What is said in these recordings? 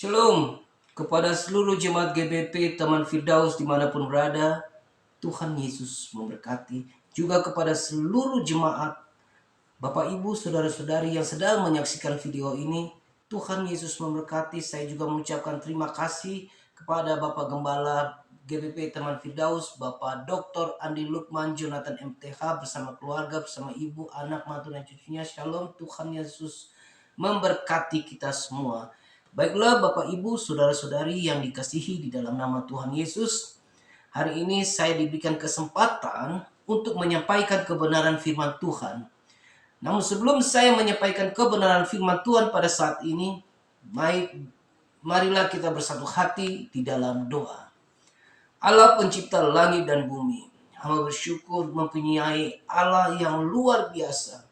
Shalom kepada seluruh jemaat GBP teman Firdaus dimanapun berada. Tuhan Yesus memberkati. Juga kepada seluruh jemaat, Bapak Ibu, Saudara-saudari yang sedang menyaksikan video ini. Tuhan Yesus memberkati. Saya juga mengucapkan terima kasih kepada Bapak Gembala GBP teman Firdaus, Bapak Dr. Andi Lukman Jonathan MTH bersama keluarga, bersama ibu, anak, mantu, dan cucunya. Shalom, Tuhan Yesus memberkati kita semua. Baiklah Bapak Ibu, Saudara-saudari yang dikasihi di dalam nama Tuhan Yesus, hari ini saya diberikan kesempatan untuk menyampaikan kebenaran firman Tuhan. Namun sebelum saya menyampaikan kebenaran firman Tuhan pada saat ini, marilah kita bersatu hati di dalam doa. Allah pencipta langit dan bumi, hamba bersyukur mempunyai Allah yang luar biasa.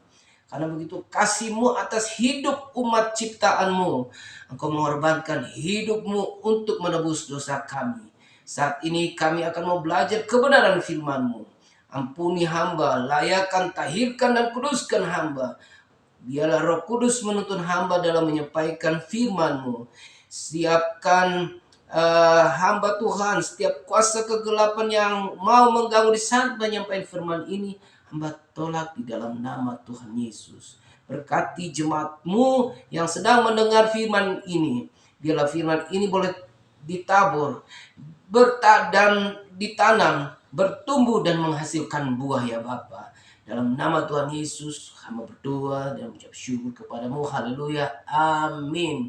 Karena begitu kasih-Mu atas hidup umat ciptaan-Mu. Engkau mengorbankan hidup-Mu untuk menebus dosa kami. Saat ini kami akan mau belajar kebenaran firman-Mu. Ampuni hamba, layakkan, tahirkan, dan kuduskan hamba. Biarlah Roh Kudus menuntun hamba dalam menyampaikan firman-Mu. Siapkan hamba Tuhan, setiap kuasa kegelapan yang mau mengganggu di saat menyampaikan firman ini, hamba tolak di dalam nama Tuhan Yesus. Berkati jemaat-Mu yang sedang mendengar firman ini. Biarlah firman ini boleh ditabur, dan ditanam, bertumbuh dan menghasilkan buah ya Bapa. Dalam nama Tuhan Yesus, hamba berdoa dan mengucap syukur kepadamu. Haleluya. Amin.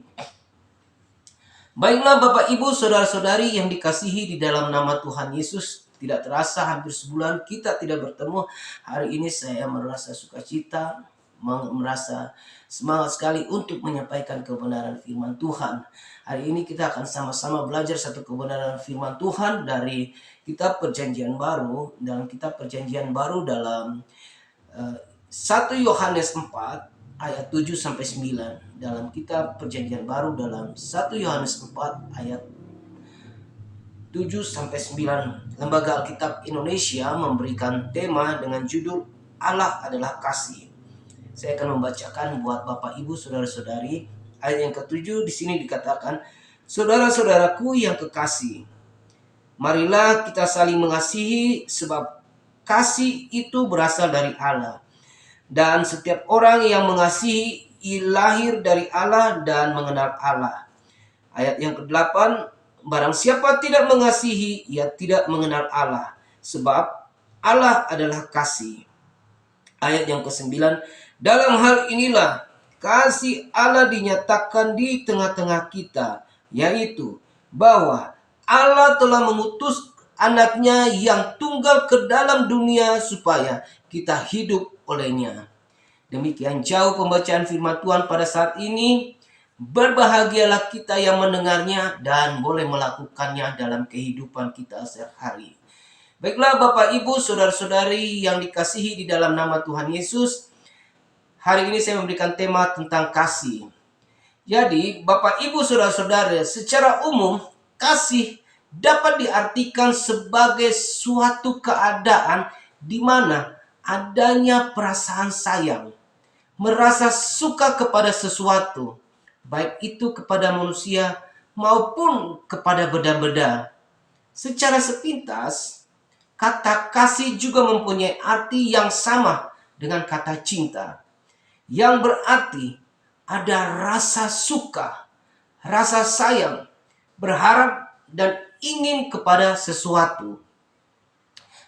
Baiklah Bapak Ibu, Saudara-saudari yang dikasihi di dalam nama Tuhan Yesus. Tidak terasa hampir sebulan kita tidak bertemu. Hari ini saya merasa sukacita, merasa semangat sekali untuk menyampaikan kebenaran firman Tuhan. Hari ini kita akan sama-sama belajar satu kebenaran firman Tuhan dari kitab Perjanjian Baru. Dalam kitab Perjanjian Baru dalam 1 Yohanes 4 ayat 7 sampai 9. Dalam kitab Perjanjian Baru dalam 1 Yohanes 4 ayat 7 sampai 9. Lembaga Alkitab Indonesia memberikan tema dengan judul Allah adalah kasih. Saya akan membacakan buat Bapak Ibu Saudara-saudari. Ayat yang ke-7 di sini dikatakan, "Saudara-saudaraku yang kekasih, marilah kita saling mengasihi sebab kasih itu berasal dari Allah. Dan setiap orang yang mengasihi lahir dari Allah dan mengenal Allah." Ayat yang ke-8, "Barang siapa tidak mengasihi, ia tidak mengenal Allah, sebab Allah adalah kasih." Ayat yang ke-9, "Dalam hal inilah kasih Allah dinyatakan di tengah-tengah kita, yaitu bahwa Allah telah mengutus anaknya yang tunggal ke dalam dunia supaya kita hidup olehnya." Demikian jauh pembacaan firman Tuhan pada saat ini. Berbahagialah kita yang mendengarnya dan boleh melakukannya dalam kehidupan kita sehari-hari. Baiklah Bapak Ibu Saudara-saudari yang dikasihi di dalam nama Tuhan Yesus, hari ini saya memberikan tema tentang kasih. Jadi Bapak Ibu Saudara-saudara, secara umum kasih dapat diartikan sebagai suatu keadaan di mana adanya perasaan sayang, merasa suka kepada sesuatu, baik itu kepada manusia maupun kepada benda-benda. Secara sepintas, kata kasih juga mempunyai arti yang sama dengan kata cinta, yang berarti ada rasa suka, rasa sayang, berharap, dan ingin kepada sesuatu.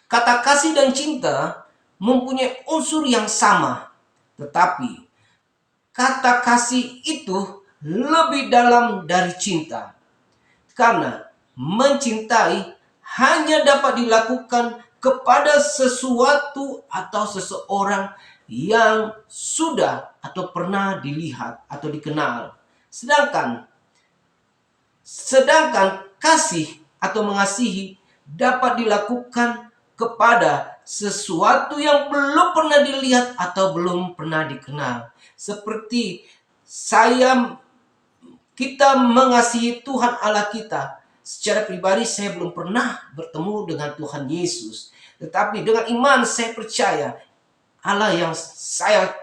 Kata kasih dan cinta mempunyai unsur yang sama, tetapi kata kasih itu lebih dalam dari cinta. Karena mencintai hanya dapat dilakukan kepada sesuatu atau seseorang yang sudah atau pernah dilihat atau dikenal. Sedangkan kasih atau mengasihi dapat dilakukan kepada sesuatu yang belum pernah dilihat atau belum pernah dikenal. Seperti kita mengasihi Tuhan Allah kita. Secara pribadi saya belum pernah bertemu dengan Tuhan Yesus. Tetapi dengan iman saya percaya Allah yang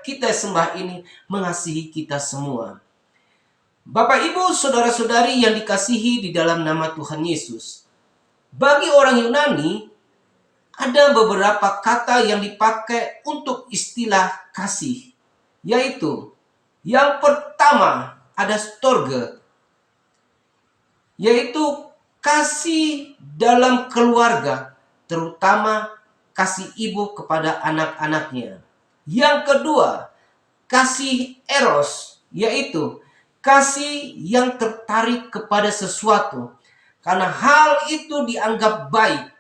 kita sembah ini mengasihi kita semua. Bapak, Ibu, saudara-saudari yang dikasihi di dalam nama Tuhan Yesus. Bagi orang Yunani, ada beberapa kata yang dipakai untuk istilah kasih. Yaitu, yang pertama ada storge, yaitu kasih dalam keluarga, terutama kasih ibu kepada anak-anaknya. Yang kedua, kasih eros, yaitu kasih yang tertarik kepada sesuatu karena hal itu dianggap baik,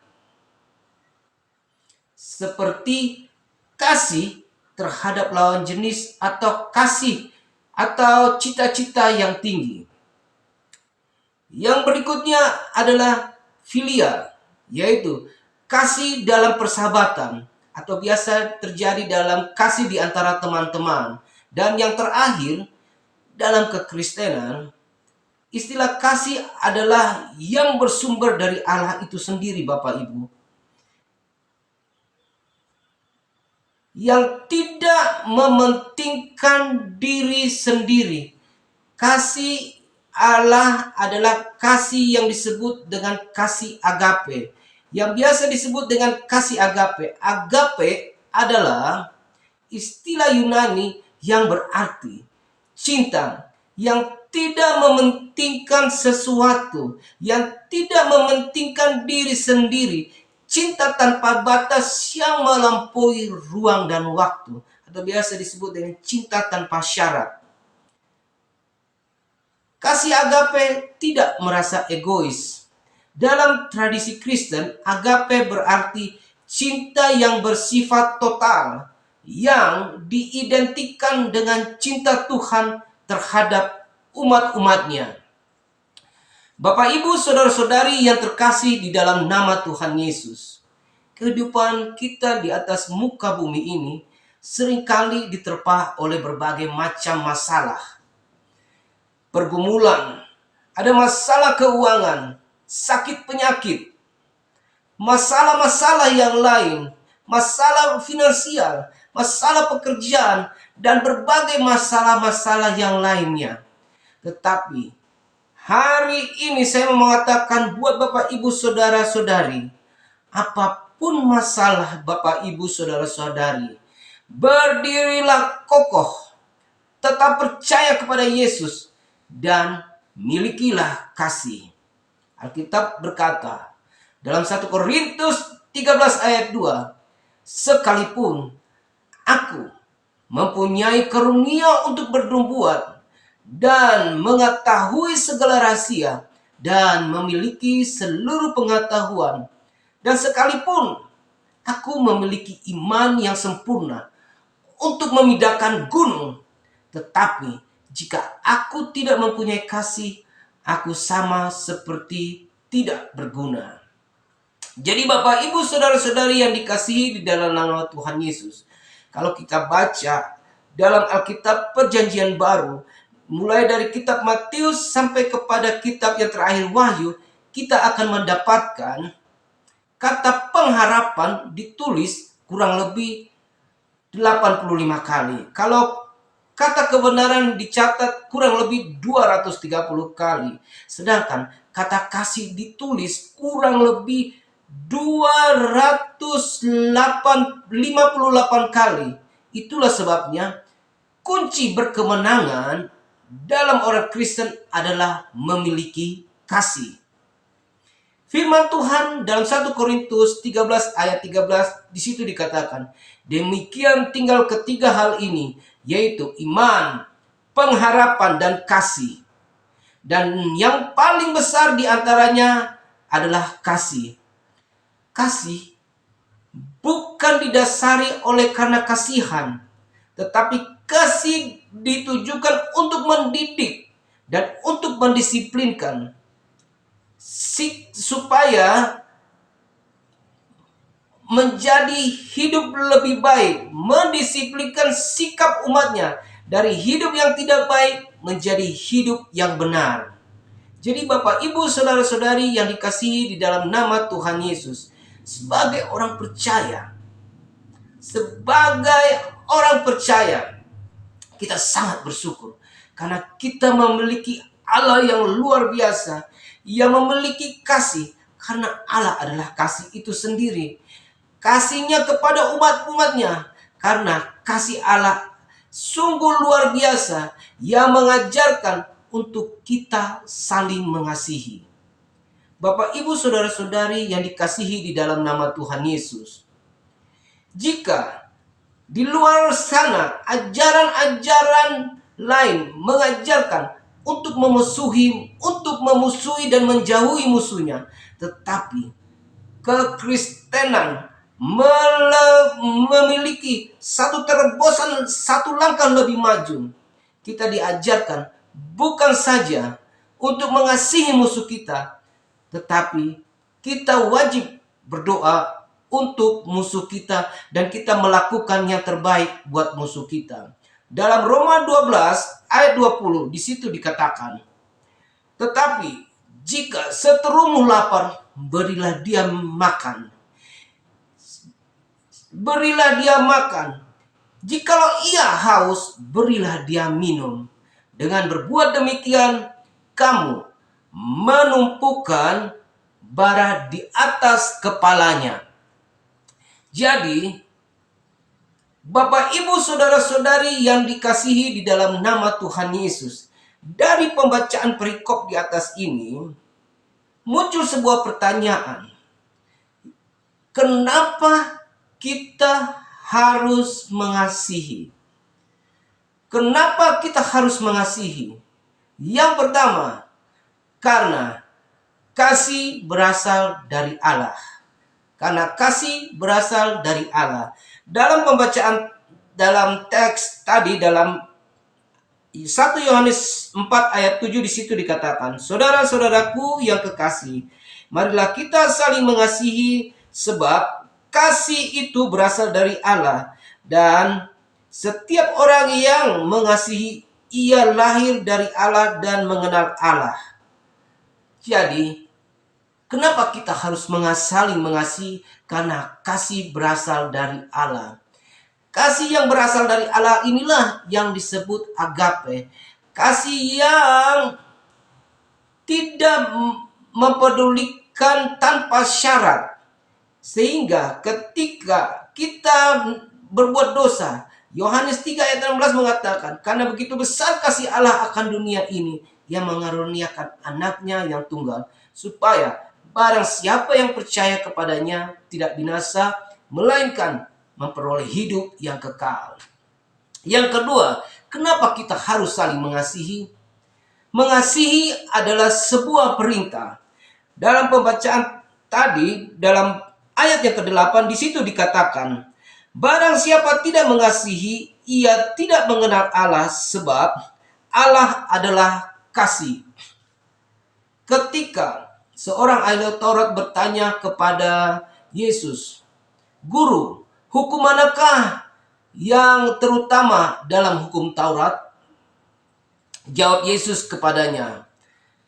seperti kasih terhadap lawan jenis atau kasih atau cita-cita yang tinggi. Yang berikutnya adalah filia, yaitu kasih dalam persahabatan atau biasa terjadi dalam kasih di antara teman-teman. Dan yang terakhir, dalam kekristenan, istilah kasih adalah yang bersumber dari Allah itu sendiri, Bapak Ibu. Yang tidak mementingkan diri sendiri. Kasih Allah adalah kasih yang disebut dengan kasih agape, yang biasa disebut dengan kasih agape. Agape adalah istilah Yunani yang berarti cinta, yang tidak mementingkan sesuatu, yang tidak mementingkan diri sendiri, cinta tanpa batas yang melampaui ruang dan waktu, atau biasa disebut dengan cinta tanpa syarat. Kasih agape tidak merasa egois. Dalam tradisi Kristen, agape berarti cinta yang bersifat total, yang diidentikan dengan cinta Tuhan terhadap umat-umatnya. Bapak, Ibu, saudara-saudari yang terkasih di dalam nama Tuhan Yesus, kehidupan kita di atas muka bumi ini seringkali diterpa oleh berbagai macam masalah, pergumulan, ada masalah keuangan, sakit penyakit, masalah-masalah yang lain, masalah finansial, masalah pekerjaan, dan berbagai masalah-masalah yang lainnya. Tetapi hari ini saya mau mengatakan buat Bapak, Ibu, saudara-saudari, apapun masalah Bapak, Ibu, saudara-saudari, berdirilah kokoh, tetap percaya kepada Yesus, dan milikilah kasih. Alkitab berkata dalam 1 Korintus 13 ayat 2, sekalipun aku mempunyai karunia untuk bernubuat dan mengetahui segala rahasia dan memiliki seluruh pengetahuan, dan sekalipun aku memiliki iman yang sempurna untuk memindahkan gunung, tetapi jika aku tidak mempunyai kasih, aku sama seperti tidak berguna. Jadi Bapak, Ibu, saudara-saudari yang dikasihi di dalam nama Tuhan Yesus, kalau kita baca dalam Alkitab Perjanjian Baru, mulai dari kitab Matius sampai kepada kitab yang terakhir Wahyu, kita akan mendapatkan kata pengharapan ditulis kurang lebih 85 kali. Kalau kata kebenaran dicatat kurang lebih 230 kali. Sedangkan kata kasih ditulis kurang lebih 258 kali. Itulah sebabnya kunci berkemenangan dalam orang Kristen adalah memiliki kasih. Firman Tuhan dalam 1 Korintus 13 ayat 13 di situ dikatakan, demikian tinggal ketiga hal ini, yaitu iman, pengharapan, dan kasih. Dan yang paling besar di antaranya adalah kasih. Kasih bukan didasari oleh karena kasihan, tetapi kasih ditujukan untuk mendidik dan untuk mendisiplinkan supaya menjadi hidup lebih baik, mendisiplinkan sikap umatnya dari hidup yang tidak baik menjadi hidup yang benar. Jadi Bapak, Ibu, saudara-saudari yang dikasihi di dalam nama Tuhan Yesus, sebagai orang percaya, kita sangat bersyukur Karena kita memiliki Allah yang luar biasa, yang memiliki kasih. Karena Allah adalah kasih itu sendiri. Kasihnya kepada umat-umatnya. Karena kasih Allah sungguh luar biasa yang mengajarkan untuk kita saling mengasihi. Bapak, Ibu, saudara-saudari yang dikasihi di dalam nama Tuhan Yesus. Jika di luar sana ajaran-ajaran lain mengajarkan untuk memusuhi dan menjauhi musuhnya, tetapi kekristenan memiliki satu terobosan, satu langkah lebih maju. Kita diajarkan bukan saja untuk mengasihi musuh kita, tetapi kita wajib berdoa untuk musuh kita dan kita melakukan yang terbaik buat musuh kita. Dalam Roma 12 ayat 20 di situ dikatakan, tetapi jika seterumu lapar, berilah dia makan. Berilah dia makan. Jikalau ia haus, berilah dia minum. Dengan berbuat demikian, kamu menumpukan bara di atas kepalanya. Jadi, Bapak, Ibu, saudara-saudari yang dikasihi di dalam nama Tuhan Yesus, dari pembacaan perikop di atas ini, muncul sebuah pertanyaan. Kenapa kita harus mengasihi? Kenapa kita harus mengasihi? Yang pertama, karena kasih berasal dari Allah. Karena kasih berasal dari Allah. Dalam pembacaan dalam teks tadi dalam 1 Yohanes 4 ayat 7 di situ dikatakan, saudara-saudaraku yang kekasih, marilah kita saling mengasihi sebab kasih itu berasal dari Allah, dan setiap orang yang mengasihi ia lahir dari Allah dan mengenal Allah. Jadi, kenapa kita harus saling mengasihi? Karena kasih berasal dari Allah. Kasih yang berasal dari Allah inilah yang disebut agape. Kasih yang tidak mempedulikan tanpa syarat. Sehingga ketika kita berbuat dosa, Yohanes 3 ayat 16 mengatakan, karena begitu besar kasih Allah akan dunia ini, yang mengaruniakan anaknya yang tunggal, supaya barang siapa yang percaya kepadanya tidak binasa, melainkan memperoleh hidup yang kekal. Yang kedua, kenapa kita harus saling mengasihi? Mengasihi adalah sebuah perintah. Dalam pembacaan tadi, dalam ayat yang ke-8 di situ dikatakan, barang siapa tidak mengasihi, ia tidak mengenal Allah, sebab Allah adalah kasih. Ketika seorang ahli Taurat bertanya kepada Yesus, Guru, hukum manakah yang terutama dalam hukum Taurat? Jawab Yesus kepadanya,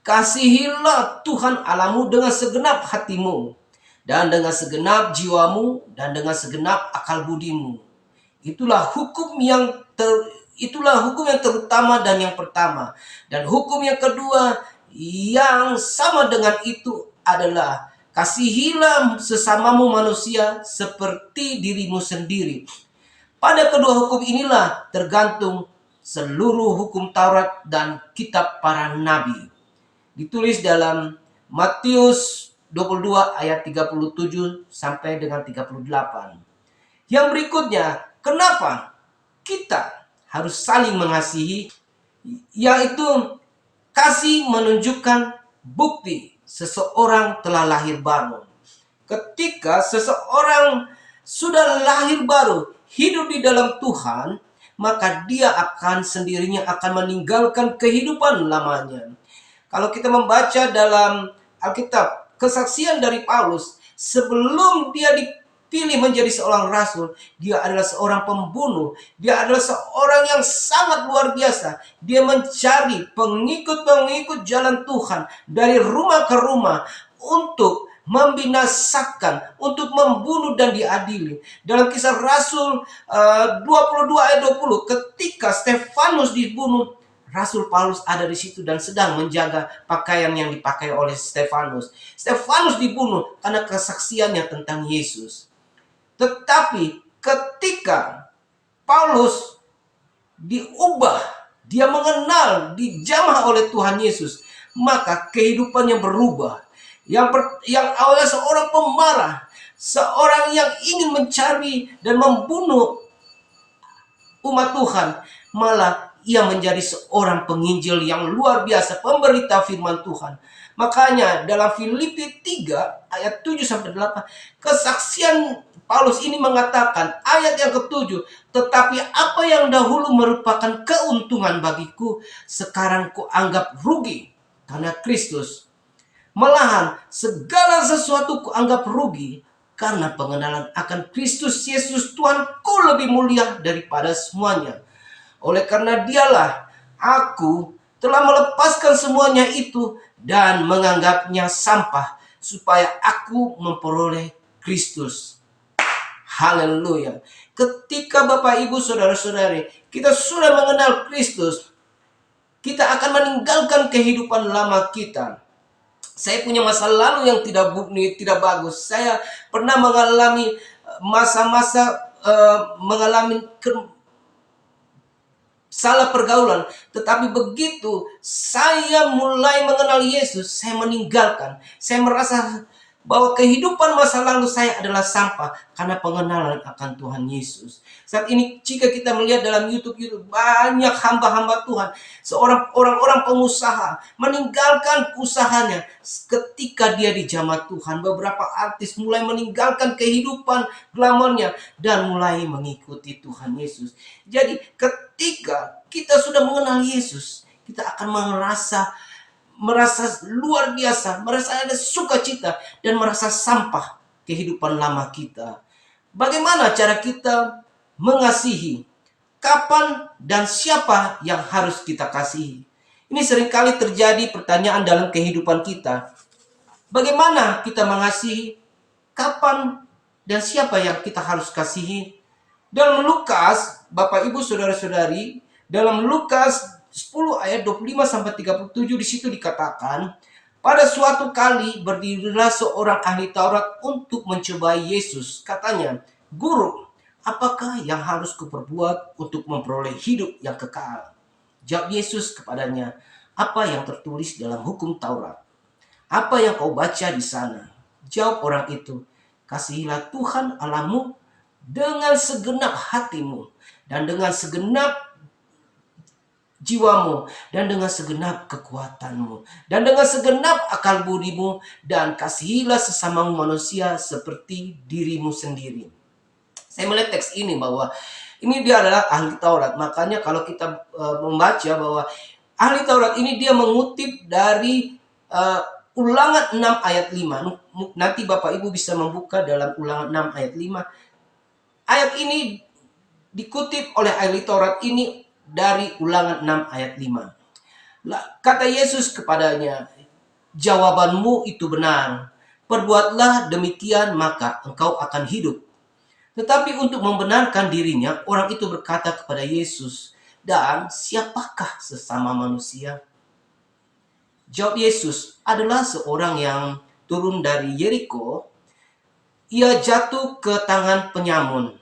kasihilah Tuhan Allahmu dengan segenap hatimu, dan dengan segenap jiwamu, dan dengan segenap akal budimu. Itulah hukum yang terutama dan yang pertama. Dan hukum yang kedua yang sama dengan itu adalah kasihilah sesamamu manusia seperti dirimu sendiri. Pada kedua hukum inilah tergantung seluruh hukum Taurat dan kitab para nabi. Ditulis dalam Matius 22 ayat 37 sampai dengan 38. Yang berikutnya, kenapa kita harus saling mengasihi? Yaitu kasih menunjukkan bukti seseorang telah lahir baru. Ketika seseorang sudah lahir baru, hidup di dalam Tuhan, maka dia akan sendirinya akan meninggalkan kehidupan lamanya. Kalau kita membaca dalam Alkitab, kesaksian dari Paulus, sebelum dia dipilih menjadi seorang rasul, dia adalah seorang pembunuh. Dia adalah seorang yang sangat luar biasa. Dia mencari pengikut-pengikut jalan Tuhan dari rumah ke rumah untuk membinasakan, untuk membunuh dan diadili. Dalam Kisah Rasul 22 ayat 20, ketika Stefanus dibunuh, Rasul Paulus ada di situ dan sedang menjaga pakaian yang dipakai oleh Stefanus. Stefanus dibunuh karena kesaksiannya tentang Yesus. Tetapi ketika Paulus diubah, dia mengenal, dijamah oleh Tuhan Yesus, maka kehidupannya berubah. Yang awalnya seorang pemarah, seorang yang ingin mencari dan membunuh umat Tuhan, malah ia menjadi seorang penginjil yang luar biasa, pemberita firman Tuhan. Makanya dalam Filipi 3 ayat 7-8, kesaksian Paulus ini mengatakan, ayat yang ke-7, tetapi apa yang dahulu merupakan keuntungan bagiku, sekarang kuanggap rugi karena Kristus. Malahan segala sesuatu kuanggap rugi karena pengenalan akan Kristus Yesus Tuhanku lebih mulia daripada semuanya. Oleh karena dialah aku telah melepaskan semuanya itu dan menganggapnya sampah supaya aku memperoleh Kristus. Haleluya. Ketika Bapak Ibu Saudara-saudari kita sudah mengenal Kristus, kita akan meninggalkan kehidupan lama kita. Saya punya masa lalu yang tidak bagus. Saya pernah mengalami masa-masa mengalami salah pergaulan. Tetapi begitu saya mulai mengenal Yesus, saya meninggalkan. Saya merasa bahwa kehidupan masa lalu saya adalah sampah karena pengenalan akan Tuhan Yesus. Saat ini jika kita melihat dalam YouTube banyak hamba-hamba Tuhan, orang-orang pengusaha meninggalkan usahanya ketika dia dijamah Tuhan. Beberapa artis mulai meninggalkan kehidupan glamornya dan mulai mengikuti Tuhan Yesus. Jadi ketika kita sudah mengenal Yesus, kita akan merasa luar biasa, merasa ada sukacita dan merasa sampah kehidupan lama kita. Bagaimana cara kita mengasihi? Kapan dan siapa yang harus kita kasihi? Ini seringkali terjadi pertanyaan dalam kehidupan kita. Bagaimana kita mengasihi? Kapan dan siapa yang kita harus kasihi? Dalam Lukas, Bapak Ibu Saudara-saudari, dalam Lukas 10 ayat 25-37 di situ dikatakan, pada suatu kali berdirilah seorang ahli Taurat untuk mencobai Yesus. Katanya, "Guru, apakah yang harus kuperbuat untuk memperoleh hidup yang kekal?" Jawab Yesus kepadanya, "Apa yang tertulis dalam hukum Taurat? Apa yang kau baca di sana?" Jawab orang itu, "Kasihilah Tuhan Allahmu dengan segenap hatimu dan dengan segenap jiwamu dan dengan segenap kekuatanmu dan dengan segenap akal budimu, dan kasihilah sesamamu manusia seperti dirimu sendiri." Saya melihat teks ini bahwa ini dia adalah ahli Taurat. Makanya kalau kita membaca bahwa ahli Taurat ini dia mengutip dari Ulangan 6 ayat 5. Nanti Bapak Ibu bisa membuka dalam Ulangan 6 ayat 5. Ayat ini dikutip oleh ahli Taurat ini dari Ulangan 6 ayat 5. Kata Yesus kepadanya, "Jawabanmu itu benar. Perbuatlah demikian maka engkau akan hidup." Tetapi untuk membenarkan dirinya, orang itu berkata kepada Yesus, "Dan siapakah sesama manusia?" Jawab Yesus, "Adalah seorang yang turun dari Yeriko. Ia jatuh ke tangan penyamun,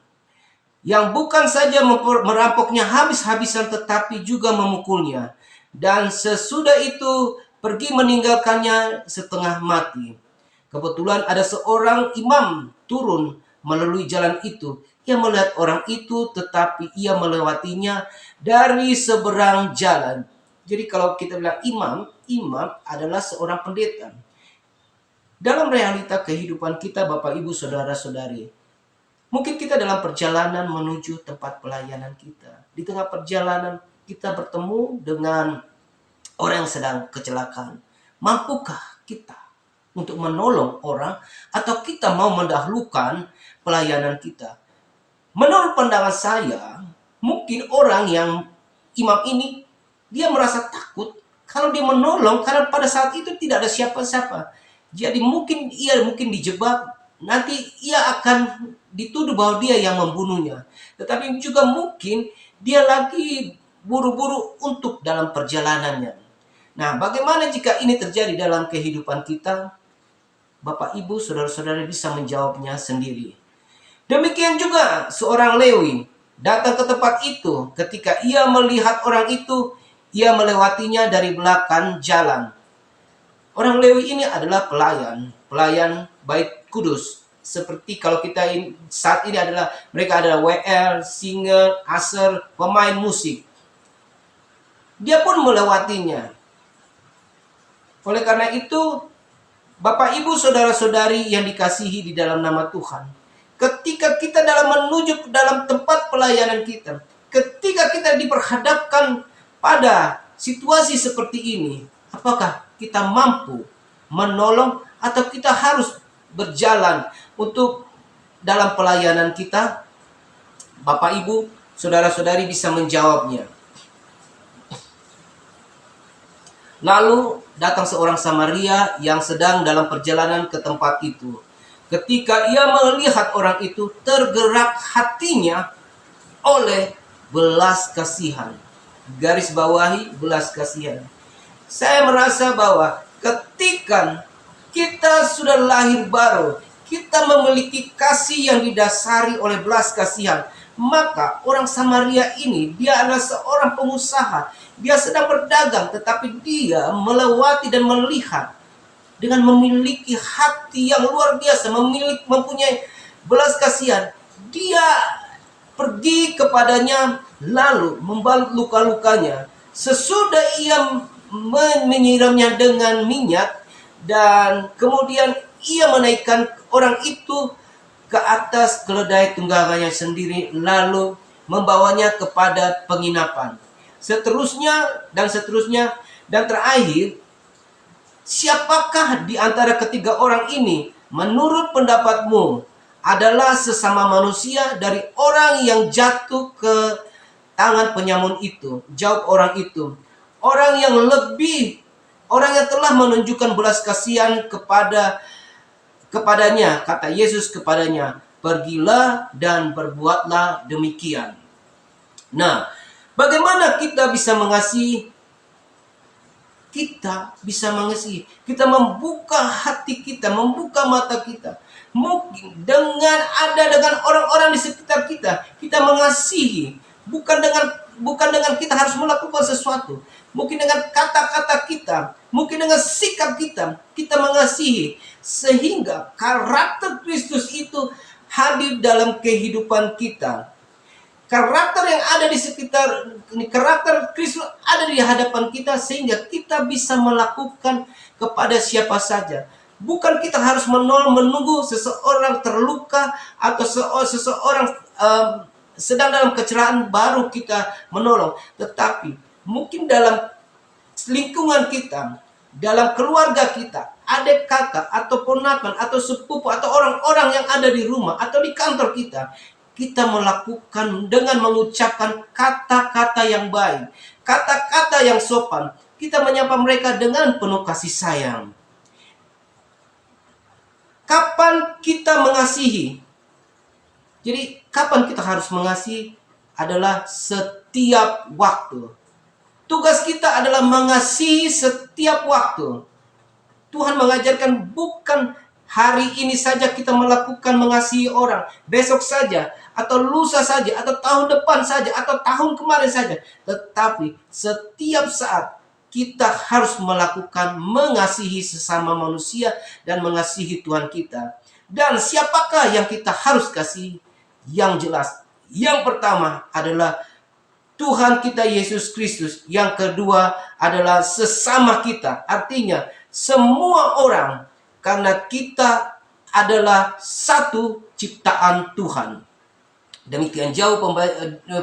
yang bukan saja merampoknya habis-habisan tetapi juga memukulnya. Dan sesudah itu pergi meninggalkannya setengah mati. Kebetulan ada seorang imam turun melalui jalan itu. Ia melihat orang itu tetapi ia melewatinya dari seberang jalan." Jadi kalau kita bilang imam adalah seorang pendeta. Dalam realita kehidupan kita Bapak Ibu Saudara-saudari, mungkin kita dalam perjalanan menuju tempat pelayanan kita. Di tengah perjalanan kita bertemu dengan orang yang sedang kecelakaan. Mampukah kita untuk menolong orang atau kita mau mendahulukan pelayanan kita? Menurut pandangan saya, mungkin orang yang imam ini dia merasa takut kalau dia menolong karena pada saat itu tidak ada siapa-siapa. Jadi mungkin dijebak, nanti ia akan dituduh bahwa dia yang membunuhnya. Tetapi juga mungkin dia lagi buru-buru untuk dalam perjalanannya. Nah, bagaimana jika ini terjadi dalam kehidupan kita? Bapak, Ibu, saudara-saudara bisa menjawabnya sendiri. Demikian juga seorang Lewi datang ke tempat itu. Ketika ia melihat orang itu, ia melewatinya dari belakang jalan. Orang Lewi ini adalah pelayan bait kudus. Seperti kalau kita saat ini adalah mereka adalah WL, singer, aser, pemain musik. Dia pun melewatinya. Oleh karena itu, Bapak, Ibu, saudara-saudari yang dikasihi di dalam nama Tuhan, ketika kita menuju ke dalam tempat pelayanan kita, ketika kita diperhadapkan pada situasi seperti ini, apakah kita mampu menolong atau kita harus berjalan untuk dalam pelayanan kita? Bapak, Ibu, saudara-saudari bisa menjawabnya. Lalu datang seorang Samaria yang sedang dalam perjalanan ke tempat itu. Ketika ia melihat orang itu, tergerak hatinya oleh belas kasihan. Garis bawahi belas kasihan. Saya merasa bahwa ketika kita sudah lahir baru, kita memiliki kasih yang didasari oleh belas kasihan, maka orang Samaria ini, dia adalah seorang pengusaha. Dia sedang berdagang, tetapi dia melewati dan melihat dengan memiliki hati yang luar biasa, mempunyai belas kasihan. Dia pergi kepadanya, lalu membalut luka-lukanya. Sesudah ia menyiramnya dengan minyak, dan kemudian ia menaikkan orang itu ke atas keledai tunggangannya sendiri, lalu membawanya kepada penginapan. Seterusnya, dan terakhir, siapakah di antara ketiga orang ini menurut pendapatmu adalah sesama manusia dari orang yang jatuh ke tangan penyamun itu? Jawab orang itu, orang yang telah menunjukkan belas kasihan kepadanya. Kata Yesus kepadanya, pergilah dan berbuatlah demikian. Nah, bagaimana kita bisa mengasihi? Kita bisa mengasihi. Kita membuka hati kita, membuka mata kita. Mungkin dengan orang-orang di sekitar kita, kita mengasihi. Bukan dengan kita harus melakukan sesuatu. Mungkin dengan kata-kata kita, mungkin dengan sikap kita, kita mengasihi. Sehingga karakter Kristus itu hadir dalam kehidupan kita. Karakter yang ada di sekitar, karakter Kristus ada di hadapan kita, sehingga kita bisa melakukan kepada siapa saja. Bukan kita harus menunggu seseorang terluka atau seseorang sedang dalam kecelakaan baru kita menolong. Tetapi mungkin dalam lingkungan kita, dalam keluarga kita, adik kakak atau ponakan atau sepupu atau orang-orang yang ada di rumah atau di kantor kita, kita melakukan dengan mengucapkan kata-kata yang baik, kata-kata yang sopan. Kita menyapa mereka dengan penuh kasih sayang. Kapan kita mengasihi? Jadi kapan kita harus mengasihi? Adalah setiap waktu. Tugas kita adalah mengasihi setiap waktu. Tuhan mengajarkan bukan hari ini saja kita melakukan mengasihi orang, besok saja, atau lusa saja, atau tahun depan saja, atau tahun kemarin saja. Tetapi setiap saat kita harus melakukan mengasihi sesama manusia dan mengasihi Tuhan kita. Dan siapakah yang kita harus kasih? Yang jelas, yang pertama adalah Tuhan kita Yesus Kristus. Yang kedua adalah sesama kita. Artinya semua orang, karena kita adalah satu ciptaan Tuhan. Demikian jauh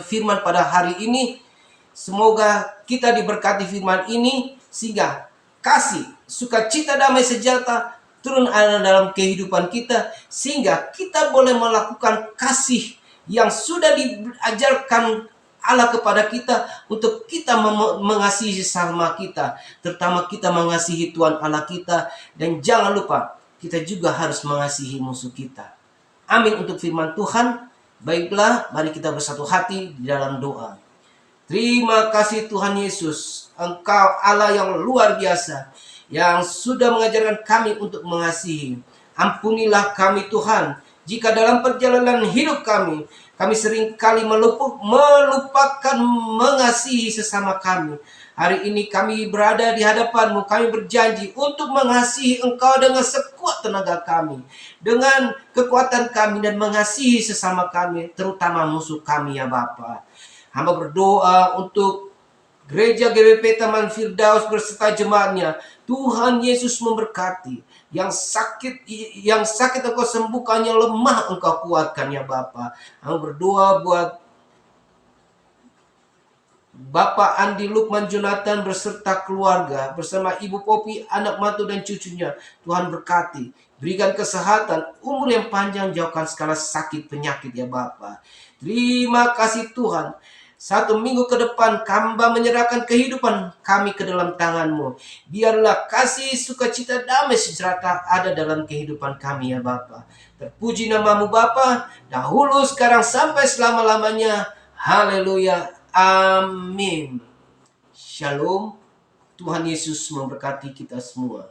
firman pada hari ini. Semoga kita diberkati firman ini, sehingga kasih, sukacita, damai sejahtera turun ada dalam kehidupan kita, sehingga kita boleh melakukan kasih yang sudah diajarkan Allah kepada kita, untuk kita mengasihi sesama kita, terutama kita mengasihi Tuhan Allah kita. Dan jangan lupa, kita juga harus mengasihi musuh kita. Amin untuk firman Tuhan. Baiklah, mari kita bersatu hati di dalam doa. Terima kasih Tuhan Yesus, Engkau Allah yang luar biasa, yang sudah mengajarkan kami untuk mengasihi. Ampunilah kami Tuhan, jika dalam perjalanan hidup kami seringkali melupakan mengasihi sesama kami. Hari ini kami berada di hadapan-Mu, kami berjanji untuk mengasihi Engkau dengan sekuat tenaga kami, dengan kekuatan kami, dan mengasihi sesama kami, terutama musuh kami ya Bapa. Hamba berdoa untuk Gereja GBP Taman Firdaus berserta jemaatnya. Tuhan Yesus memberkati. Yang sakit Engkau sembuhkan, yang lemah Engkau kuatkan ya Bapa. Hamba berdoa buat Bapak Andi Lukman Jonathan berserta keluarga, bersama Ibu Popi, anak mantu dan cucunya. Tuhan berkati, berikan kesehatan, umur yang panjang, jauhkan segala sakit penyakit ya Bapa. Terima kasih Tuhan. 1 minggu ke depan hamba menyerahkan kehidupan kami ke dalam tangan-Mu. Biarlah kasih, sukacita, damai, sejahtera ada dalam kehidupan kami ya Bapa. Terpuji nama-Mu Bapa, dahulu, sekarang, sampai selama-lamanya. Haleluya. Amin. Shalom. Tuhan Yesus memberkati kita semua.